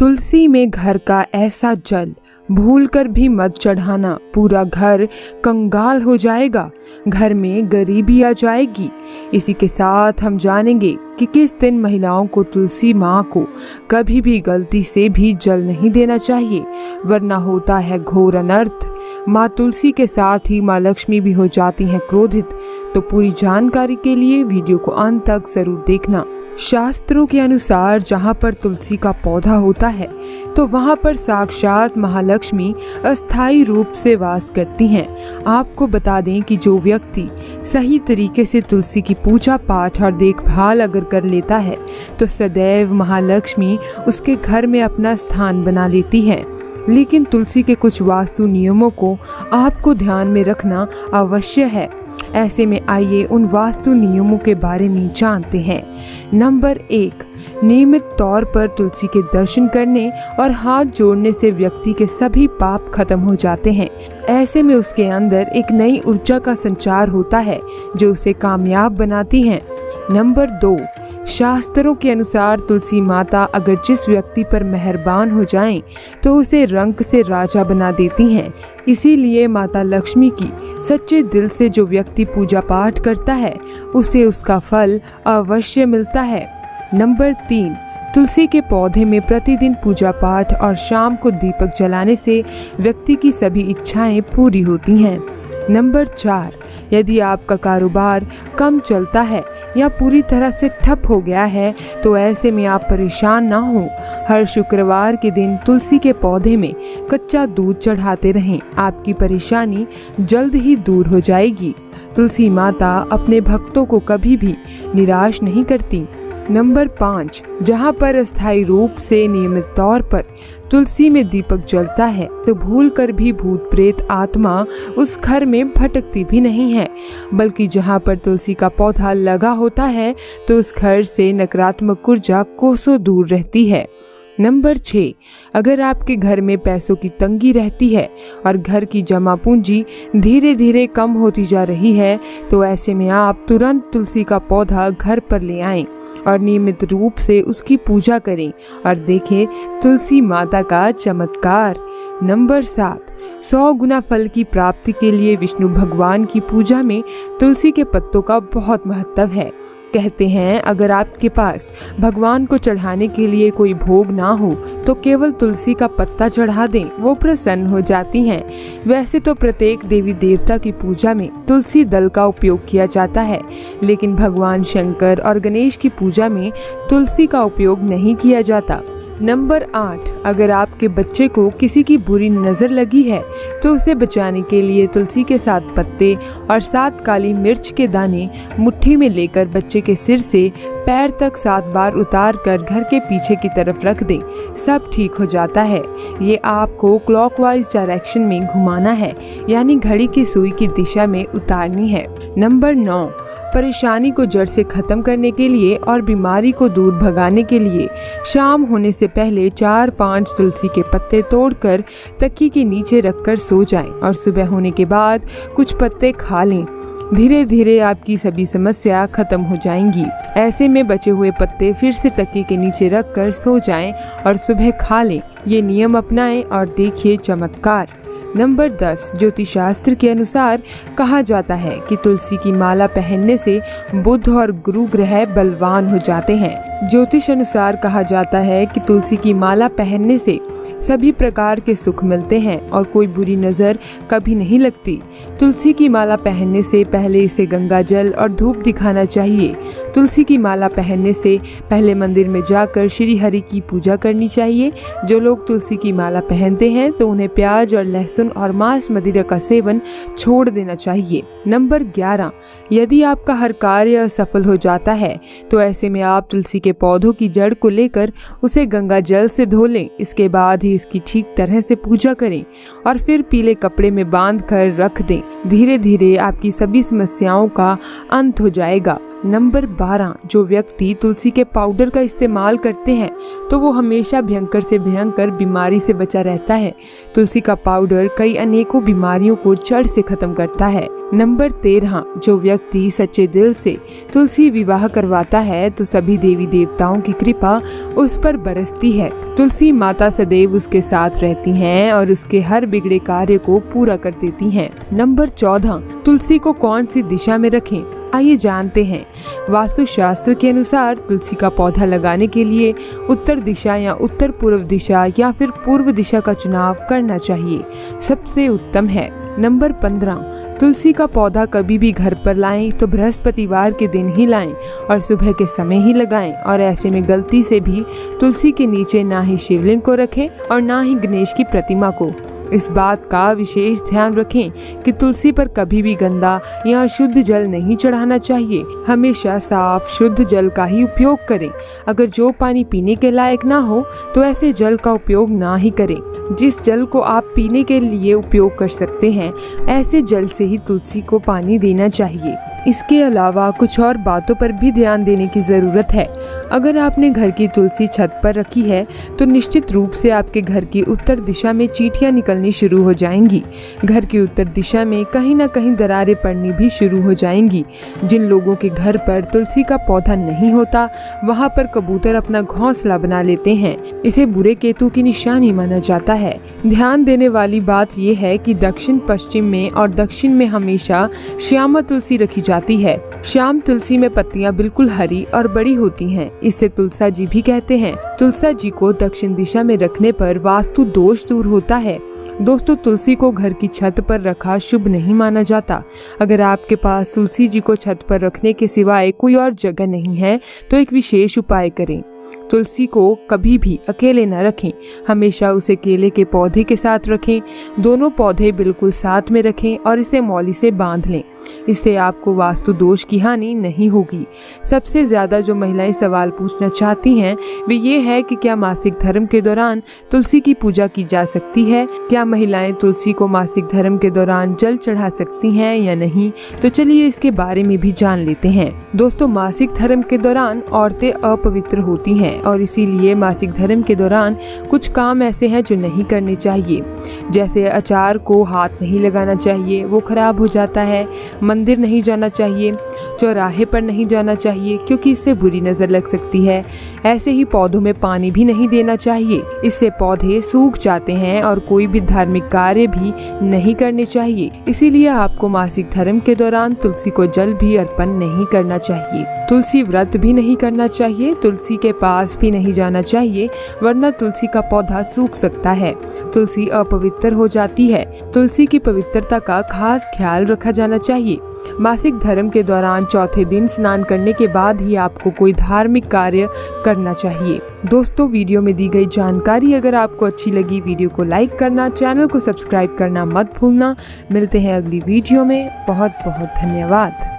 तुलसी में घर का ऐसा जल भूलकर भी मत चढ़ाना, पूरा घर कंगाल हो जाएगा, घर में गरीबी आ जाएगी। इसी के साथ हम जानेंगे कि किस दिन महिलाओं को तुलसी माँ को कभी भी गलती से भी जल नहीं देना चाहिए, वरना होता है घोर अनर्थ। माँ तुलसी के साथ ही माँ लक्ष्मी भी हो जाती हैं क्रोधित। तो पूरी जानकारी के लिए वीडियो को अंत तक जरूर देखना। शास्त्रों के अनुसार जहाँ पर तुलसी का पौधा होता है तो वहाँ पर साक्षात महालक्ष्मी अस्थायी रूप से वास करती हैं। आपको बता दें कि जो व्यक्ति सही तरीके से तुलसी की पूजा पाठ और देखभाल अगर कर लेता है तो सदैव महालक्ष्मी उसके घर में अपना स्थान बना लेती है। लेकिन तुलसी के कुछ वास्तु नियमों को आपको ध्यान में रखना अवश्य है। ऐसे में आइए उन वास्तु नियमों के बारे में जानते हैं। नंबर 1, नियमित तौर पर तुलसी के दर्शन करने और हाथ जोड़ने से व्यक्ति के सभी पाप खत्म हो जाते हैं। ऐसे में उसके अंदर एक नई ऊर्जा का संचार होता है जो उसे कामयाब बनाती है। नंबर 2, शास्त्रों के अनुसार तुलसी माता अगर जिस व्यक्ति पर मेहरबान हो जाएं तो उसे रंक से राजा बना देती हैं। इसीलिए माता लक्ष्मी की सच्चे दिल से जो व्यक्ति पूजा पाठ करता है उसे उसका फल अवश्य मिलता है। नंबर 3, तुलसी के पौधे में प्रतिदिन पूजा पाठ और शाम को दीपक जलाने से व्यक्ति की सभी इच्छाएं पूरी होती हैं। नंबर 4, यदि आपका कारोबार कम चलता है या पूरी तरह से ठप हो गया है तो ऐसे में आप परेशान ना हो। हर शुक्रवार के दिन तुलसी के पौधे में कच्चा दूध चढ़ाते रहें, आपकी परेशानी जल्द ही दूर हो जाएगी। तुलसी माता अपने भक्तों को कभी भी निराश नहीं करती। नंबर 5, जहाँ पर अस्थायी रूप से नियमित तौर पर तुलसी में दीपक जलता है तो भूलकर भी भूत प्रेत आत्मा उस घर में भटकती भी नहीं है, बल्कि जहाँ पर तुलसी का पौधा लगा होता है तो उस घर से नकारात्मक ऊर्जा कोसों दूर रहती है। नंबर 6, अगर आपके घर में पैसों की तंगी रहती है और घर की जमा पूंजी धीरे धीरे कम होती जा रही है तो ऐसे में आप तुरंत तुलसी का पौधा घर पर ले आएं और नियमित रूप से उसकी पूजा करें और देखें तुलसी माता का चमत्कार। नंबर 7, 100 गुना फल की प्राप्ति के लिए विष्णु भगवान की पूजा में तुलसी के पत्तों का बहुत महत्व है। कहते हैं अगर आपके पास भगवान को चढ़ाने के लिए कोई भोग ना हो तो केवल तुलसी का पत्ता चढ़ा दें, वो प्रसन्न हो जाती हैं। वैसे तो प्रत्येक देवी देवता की पूजा में तुलसी दल का उपयोग किया जाता है, लेकिन भगवान शंकर और गणेश की पूजा में तुलसी का उपयोग नहीं किया जाता। नंबर 8, अगर आपके बच्चे को किसी की बुरी नज़र लगी है तो उसे बचाने के लिए तुलसी के 7 पत्ते और 7 काली मिर्च के दाने मुट्ठी में लेकर बच्चे के सिर से पैर तक 7 बार उतार कर घर के पीछे की तरफ रख दें, सब ठीक हो जाता है। ये आपको क्लॉकवाइज डायरेक्शन में घुमाना है, यानी घड़ी की सुई की दिशा में उतारनी है। नंबर 9, परेशानी को जड़ से खत्म करने के लिए और बीमारी को दूर भगाने के लिए शाम होने से पहले 4-5 तुलसी के पत्ते तोड़कर तकिए के नीचे रखकर सो जाएं और सुबह होने के बाद कुछ पत्ते खा लें। धीरे धीरे आपकी सभी समस्या खत्म हो जाएंगी। ऐसे में बचे हुए पत्ते फिर से तकिए के नीचे रखकर सो जाएं और सुबह खा लें। ये नियम अपनाएं और देखिए चमत्कार। नंबर 10, ज्योतिष शास्त्र के अनुसार कहा जाता है कि तुलसी की माला पहनने से बुध और गुरु ग्रह बलवान हो जाते हैं। ज्योतिष अनुसार कहा जाता है कि तुलसी की माला पहनने से सभी प्रकार के सुख मिलते हैं और कोई बुरी नज़र कभी नहीं लगती। तुलसी की माला पहनने से पहले इसे गंगा जल और धूप दिखाना चाहिए। तुलसी की माला पहनने से पहले मंदिर में जाकर श्री हरि की पूजा करनी चाहिए। जो लोग तुलसी की माला पहनते हैं तो उन्हें प्याज और लहसुन और मांस मदिरा का सेवन छोड़ देना चाहिए। नंबर 11, यदि आपका हर कार्य असफल हो जाता है तो ऐसे में आप तुलसी के पौधों की जड़ को लेकर उसे गंगा जल से धो लें। इसके बाद ही इसकी ठीक तरह से पूजा करें और फिर पीले कपड़े में बांध कर रख दें। धीरे धीरे आपकी सभी समस्याओं का अंत हो जाएगा। नंबर 12, जो व्यक्ति तुलसी के पाउडर का इस्तेमाल करते हैं तो वो हमेशा भयंकर से भयंकर बीमारी से बचा रहता है। तुलसी का पाउडर कई अनेकों बीमारियों को जड़ से खत्म करता है। नंबर 13, जो व्यक्ति सच्चे दिल से तुलसी विवाह करवाता है तो सभी देवी देवताओं की कृपा उस पर बरसती है। तुलसी माता सदैव उसके साथ रहती हैं और उसके हर बिगड़े कार्य को पूरा कर देती हैं। नंबर 14, तुलसी को कौन सी दिशा में रखें, आइए जानते हैं। वास्तुशास्त्र के अनुसार तुलसी का पौधा लगाने के लिए उत्तर दिशा या उत्तर पूर्व दिशा या फिर पूर्व दिशा का चुनाव करना चाहिए, सबसे उत्तम है। नंबर 15, तुलसी का पौधा कभी भी घर पर लाएं तो बृहस्पतिवार के दिन ही लाएं और सुबह के समय ही लगाएं और ऐसे में गलती से भी तुलसी के नीचे ना ही शिवलिंग को रखें और ना ही गणेश की प्रतिमा को। इस बात का विशेष ध्यान रखें कि तुलसी पर कभी भी गंदा या अशुद्ध जल नहीं चढ़ाना चाहिए। हमेशा साफ शुद्ध जल का ही उपयोग करें। अगर जो पानी पीने के लायक ना हो तो ऐसे जल का उपयोग ना ही करें। जिस जल को आप पीने के लिए उपयोग कर सकते हैं ऐसे जल से ही तुलसी को पानी देना चाहिए। इसके अलावा कुछ और बातों पर भी ध्यान देने की ज़रूरत है। अगर आपने घर की तुलसी छत पर रखी है तो निश्चित रूप से आपके घर की उत्तर दिशा में चींटियां निकलनी शुरू हो जाएंगी। घर की उत्तर दिशा में कहीं ना कहीं दरारें पड़नी भी शुरू हो जाएंगी। जिन लोगों के घर पर तुलसी का पौधा नहीं होता वहाँ पर कबूतर अपना घोंसला बना लेते हैं। इसे बुरे केतु की निशानी माना जाता है। ध्यान देने वाली बात यह है कि दक्षिण पश्चिम में और दक्षिण में हमेशा श्यामा तुलसी रखी जाती है। श्याम तुलसी में पत्तियां बिल्कुल हरी और बड़ी होती हैं। इससे तुलसा जी भी कहते हैं। तुलसा जी को दक्षिण दिशा में रखने पर वास्तु दोष दूर होता है। दोस्तों, तुलसी को घर की छत पर रखा शुभ नहीं माना जाता। अगर आपके पास तुलसी जी को छत पर रखने के सिवाय कोई और जगह नहीं है तो एक विशेष उपाय करें। तुलसी को कभी भी अकेले न रखें, हमेशा उसे केले के पौधे के साथ रखें। दोनों पौधे बिल्कुल साथ में रखें और इसे मौली से बांध लें। इससे आपको वास्तु दोष की हानि नहीं होगी। सबसे ज्यादा जो महिलाएं सवाल पूछना चाहती हैं वे ये है कि क्या मासिक धर्म के दौरान तुलसी की पूजा की जा सकती है? क्या महिलाएं तुलसी को मासिक धर्म के दौरान जल चढ़ा सकती हैं या नहीं? तो चलिए इसके बारे में भी जान लेते हैं। दोस्तों, मासिक धर्म के दौरान औरतें अपवित्र होती हैं और इसीलिए मासिक धर्म के दौरान कुछ काम ऐसे हैं जो नहीं करने चाहिए। जैसे अचार को हाथ नहीं लगाना चाहिए, वो खराब हो जाता है। मंदिर नहीं जाना चाहिए, चौराहे पर नहीं जाना चाहिए क्योंकि इससे बुरी नजर लग सकती है। ऐसे ही पौधों में पानी भी नहीं देना चाहिए, इससे पौधे सूख जाते हैं और कोई भी धार्मिक कार्य भी नहीं करने चाहिए। इसीलिए आपको मासिक धर्म के दौरान तुलसी को जल भी अर्पण नहीं करना चाहिए। तुलसी व्रत भी नहीं करना चाहिए, तुलसी के पास भी नहीं जाना चाहिए वरना तुलसी का पौधा सूख सकता है। तुलसी अपवित्र हो जाती है। तुलसी की पवित्रता का खास ख्याल रखा जाना चाहिए। मासिक धर्म के दौरान चौथे दिन स्नान करने के बाद ही आपको कोई धार्मिक कार्य करना चाहिए। दोस्तों, वीडियो में दी गई जानकारी अगर आपको अच्छी लगी, वीडियो को लाइक करना, चैनल को सब्सक्राइब करना मत भूलना। मिलते हैं अगली वीडियो में। बहुत बहुत धन्यवाद।